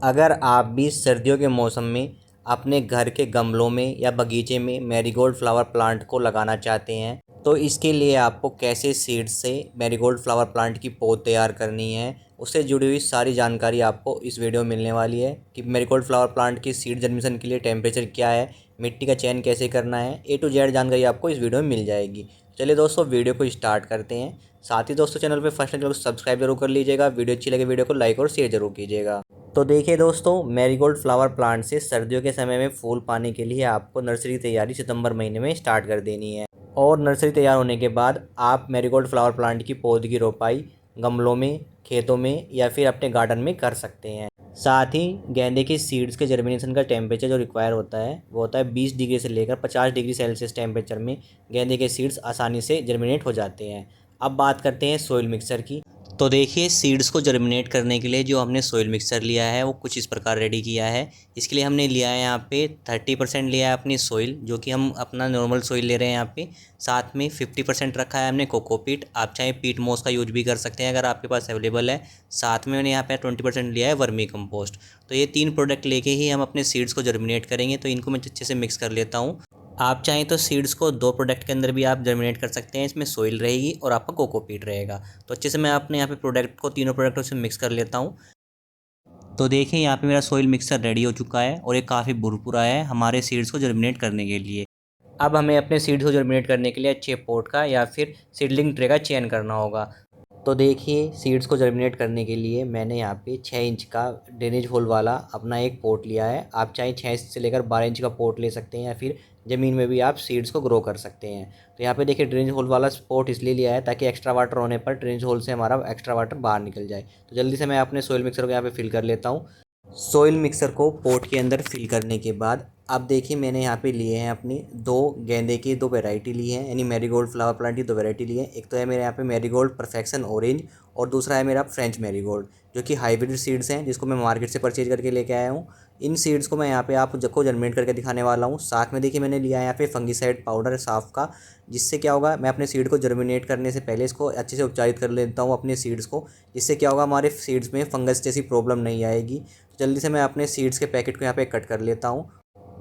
अगर आप भी सर्दियों के मौसम में अपने घर के गमलों में या बगीचे में मैरीगोल्ड फ्लावर प्लांट को लगाना चाहते हैं, तो इसके लिए आपको कैसे सीड्स से मैरीगोल्ड फ्लावर प्लांट की पौध तैयार करनी है, उससे जुड़ी हुई सारी जानकारी आपको इस वीडियो में मिलने वाली है कि मैरीगोल्ड फ्लावर प्लांट की सीड जर्मिनेशन के लिए टेम्परेचर क्या है, मिट्टी का चयन कैसे करना है, ए टू जेड जानकारी आपको इस वीडियो में मिल जाएगी। चलिए दोस्तों, वीडियो को स्टार्ट करते हैं। साथ ही दोस्तों, चैनल पर फर्स्ट टाइम चैनल को सब्सक्राइब जरूर कर लीजिएगा। वीडियो अच्छी लगे वीडियो को लाइक और शेयर जरूर कीजिएगा। तो देखिए दोस्तों, मैरीगोल्ड फ्लावर प्लांट से सर्दियों के समय में फूल पाने के लिए आपको नर्सरी तैयारी सितंबर महीने में स्टार्ट कर देनी है। और नर्सरी तैयार होने के बाद आप मैरीगोल्ड फ्लावर प्लांट की पौध की रोपाई गमलों में, खेतों में या फिर अपने गार्डन में कर सकते हैं। साथ ही गेंदे के सीड्स के जर्मिनेशन का टेम्परेचर जो रिक्वायर होता है वो होता है 20 डिग्री से लेकर 50 डिग्री सेल्सियस टेम्परेचर में गेंदे के सीड्स आसानी से जर्मिनेट हो जाते हैं। अब बात करते हैं सोइल मिक्सर की। तो देखिए, सीड्स को जर्मिनेट करने के लिए जो हमने सोइल मिक्सर लिया है वो कुछ इस प्रकार रेडी किया है। इसके लिए हमने लिया है यहाँ पे 30% लिया है अपनी सोइल, जो कि हम अपना नॉर्मल सोइल ले रहे हैं यहाँ पे। साथ में 50% रखा है हमने कोकोपीट। आप चाहे पीट मोस का यूज भी कर सकते हैं अगर आपके पास अवेलेबल है। साथ में मैंने यहाँ पे 20% लिया है वर्मी कंपोस्ट। तो ये 3 प्रोडक्ट लेके ही हम अपने सीड्स को जर्मिनेट करेंगे। तो इनको मैं अच्छे से मिक्स कर लेता हूँ। आप चाहें तो सीड्स को 2 प्रोडक्ट के अंदर भी आप जर्मिनेट कर सकते हैं। इसमें सोइल रहेगी और आपका कोकोपीट रहेगा। तो अच्छे से मैं अपने यहाँ पे प्रोडक्ट को तीनों प्रोडक्टों से मिक्स कर लेता हूँ। तो देखिए, यहाँ पे मेरा सोइल मिक्सर रेडी हो चुका है और ये काफ़ी भुरभुरा है हमारे सीड्स को जर्मिनेट करने के लिए। अब हमें अपने सीड्स को जर्मिनेट करने के लिए अच्छे पॉट का या फिर सीडलिंग ट्रे का चयन करना होगा। तो देखिए, सीड्स को जर्मिनेट करने के लिए मैंने यहाँ पे 6 इंच का ड्रेनेज होल वाला अपना एक पॉट लिया है। आप चाहे 6 से लेकर 12 इंच का पॉट ले सकते हैं या फिर ज़मीन में भी आप सीड्स को ग्रो कर सकते हैं। तो यहाँ पे देखिए, ड्रेनेज होल वाला पॉट इसलिए लिया है ताकि एक्स्ट्रा वाटर होने पर ड्रेनेज होल से हमारा एक्स्ट्रा वाटर बाहर निकल जाए। तो जल्दी से मैं अपने सोइल मिक्सर को यहाँ पे फिल कर लेता हूँ। सोइल मिक्सर को पोट के अंदर फिल करने के बाद अब देखिए, मैंने यहाँ पे लिए हैं अपनी 2 गेंदे की 2 वैरायटी ली है, यानी मैरीगोल्ड फ्लावर प्लांट की 2 वैरायटी ली है। एक तो है मेरे यहाँ पे मैरीगोल्ड परफेक्शन ऑरेंज और दूसरा है मेरा फ्रेंच मैरीगोल्ड, जो कि हाइब्रिड सीड्स हैं जिसको मैं मार्केट से परचेज करके लेके आया हूँ। इन सीड्स को मैं यहाँ पे आप को जर्मिनेट करके दिखाने वाला हूँ। साथ में देखिए, मैंने लिया है यहाँ पे फंगिसाइड पाउडर साफ का, जिससे क्या होगा, मैं अपने सीड को जर्मिनेट करने से पहले इसको अच्छे से उपचारित कर लेता हूँ अपने सीड्स को। जिससे क्या होगा, हमारे सीड्स में फंगस जैसी प्रॉब्लम नहीं आएगी। जल्दी से मैं अपने सीड्स के पैकेट को यहाँ पे कट कर लेता हूँ।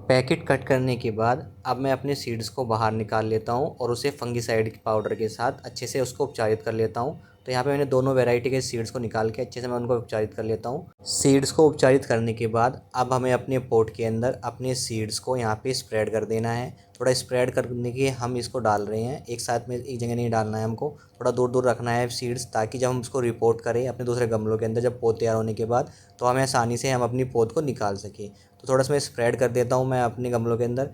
पैकेट कट करने के बाद अब मैं अपने सीड्स को बाहर निकाल लेता हूँ और उसे फंगिसाइड पाउडर के साथ अच्छे से उसको उपचारित कर लेता हूँ। तो यहाँ पे मैंने दोनों वैरायटी के सीड्स को निकाल के अच्छे से मैं उनको उपचारित कर लेता हूँ। सीड्स को उपचारित करने के बाद अब हमें अपने पॉट के अंदर अपने सीड्स को यहाँ पे स्प्रेड कर देना है। थोड़ा स्प्रेड करने के हम इसको डाल रहे हैं, एक साथ में एक जगह नहीं डालना है हमको, थोड़ा दूर दूर रखना है सीड्स, ताकि जब हम उसको रिपोर्ट करें अपने दूसरे गमलों के अंदर जब पौध तैयार होने के बाद, तो हमें आसानी से हम अपनी पौध को निकाल सकें। तो थोड़ा सा मैं स्प्रेड कर देता हूँ मैं अपने गमलों के अंदर।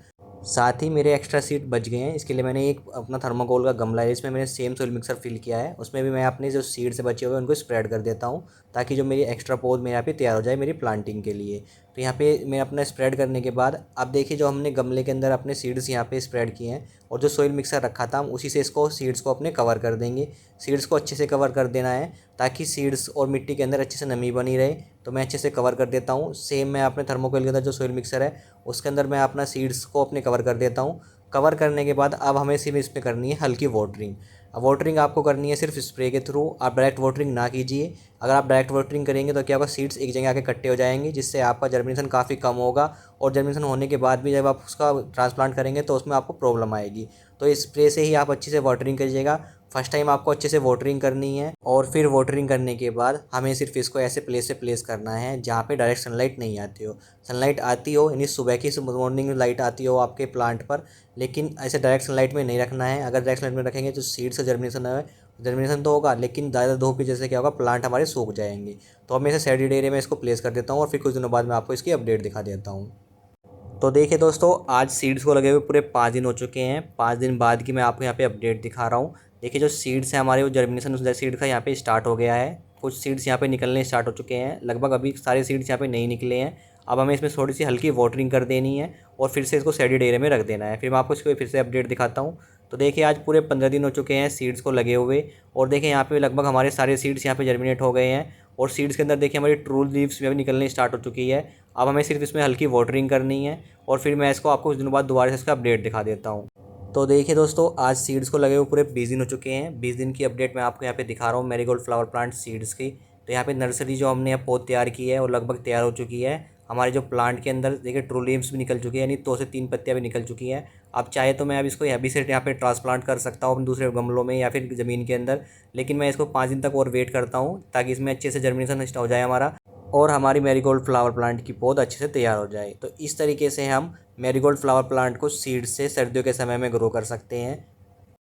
साथ ही मेरे एक्स्ट्रा सीड बच गए हैं, इसके लिए मैंने एक अपना थर्माकोल का गमला है, इसमें मैंने सेम सोइल मिक्सर फिल किया है। उसमें भी मैं अपने जो सीड से बचे हुए हैं उनको स्प्रेड कर देता हूँ, ताकि जो मेरी एक्स्ट्रा पौध मेरे यहाँ पे तैयार हो जाए मेरी प्लांटिंग के लिए। तो यहाँ पे मैं अपना स्प्रेड करने के बाद अब देखिए, जो हमने गमले के अंदर अपने सीड्स यहाँ पे स्प्रेड किए हैं और जो सोइल मिक्सर रखा था हम उसी से इसको सीड्स को अपने कवर कर देंगे। सीड्स को अच्छे से कवर कर देना है ताकि सीड्स और मिट्टी के अंदर अच्छे से नमी बनी रहे। तो मैं अच्छे से कवर कर देता हूँ। सेम मैं अपने थर्मोकोल के अंदर जो सोइल मिक्सर है उसके अंदर मैं अपना सीड्स को अपने कवर कर देता हूँ। कवर करने के बाद अब हमें सिर्फ इसमें करनी है हल्की वाटरिंग। अब वाटरिंग आपको करनी है सिर्फ स्प्रे के थ्रू, आप डायरेक्ट वाटरिंग ना कीजिए। अगर आप डायरेक्ट वाटरिंग करेंगे तो क्या होगा, सीड्स एक जगह आके इकट्ठे हो जाएंगे, जिससे आपका जर्मिनेशन काफ़ी कम होगा और जर्मिनेशन होने के बाद भी जब आप उसका ट्रांसप्लांट करेंगे तो उसमें आपको प्रॉब्लम आएगी। तो स्प्रे से ही आप अच्छे से वाटरिंग करिएगा। फर्स्ट टाइम आपको अच्छे से वाटरिंग करनी है और फिर वाटरिंग करने के बाद हमें सिर्फ इसको ऐसे प्लेस से प्लेस करना है जहाँ पे डायरेक्ट सनलाइट नहीं आती हो। सनलाइट आती हो, यानी सुबह की मॉर्निंग लाइट आती हो आपके प्लांट पर, लेकिन ऐसे डायरेक्ट सनलाइट में नहीं रखना है। अगर डायरेक्ट सनलाइट में रखेंगे तो सीड से जर्मिनेशन है, जर्मिनेशन तो होगा लेकिन ज़्यादा धूप की वजह से क्या होगा, प्लांट हमारे सूख जाएंगे। तो अब मैं इसे शेडेड एरिया में इसको प्लेस कर देता हूँ और फिर कुछ दिनों बाद मैं आपको इसकी अपडेट दिखा देता हूँ। तो देखिए दोस्तों, आज सीड्स को लगे हुए पूरे 5 दिन हो चुके हैं। 5 दिन बाद की मैं आपको यहाँ पे अपडेट दिखा रहा हूँ। देखिए, जो सीड्स हैं हमारे, वो जर्मिनेशन उस सीड का यहाँ पे स्टार्ट हो गया है। कुछ सीड्स यहाँ पे निकलने स्टार्ट हो चुके हैं, लगभग अभी सारे सीड्स यहाँ पे नहीं निकले हैं। अब हमें इसमें थोड़ी सी हल्की वाटरिंग कर देनी है और फिर से इसको शेडेड एरिया में रख देना है। फिर मैं आपको इसको फिर से अपडेट दिखाता हूँ। तो देखिए, आज पूरे 15 दिन हो चुके हैं सीड्स को लगे हुए और देखिए यहाँ पे लगभग हमारे सारे सीड्स यहाँ पे जर्मिनेट हो गए हैं और सीड्स के अंदर देखिए हमारी ट्रू लीव्स भी निकलनी स्टार्ट हो चुकी है। अब हमें सिर्फ इसमें हल्की वाटरिंग करनी है और फिर मैं इसको आपको कुछ दिनों बाद दोबारा से इसका अपडेट दिखा देता हूँ। तो देखिए दोस्तों, आज सीड्स को लगे हुए पूरे 20 दिन हो चुके हैं। 20 दिन की अपडेट मैं आपको यहाँ पे दिखा रहा हूँ मैरीगोल्ड फ्लावर प्लांट सीड्स की। तो यहाँ पे नर्सरी जो हमने अब पौध तैयार की है वो लगभग तैयार हो चुकी है। हमारे जो प्लांट के अंदर देखिए ट्रूलियम्स भी निकल चुकी है, यानी 2 से 3 पत्तियाँ भी निकल चुकी हैं। आप चाहे तो मैं अब इसको अभी से यहाँ पे ट्रांसप्लांट कर सकता हूँ अपने दूसरे गमलों में या फिर ज़मीन के अंदर, लेकिन मैं इसको 5 दिन तक और वेट करता हूँ ताकि इसमें अच्छे से जर्मिनेशन हो जाए हमारा, और हमारी मैरीगोल्ड फ्लावर प्लांट की पौध अच्छे से तैयार हो जाए। तो इस तरीके से हम मैरीगोल्ड फ्लावर प्लांट को सीड से सर्दियों के समय में ग्रो कर सकते हैं।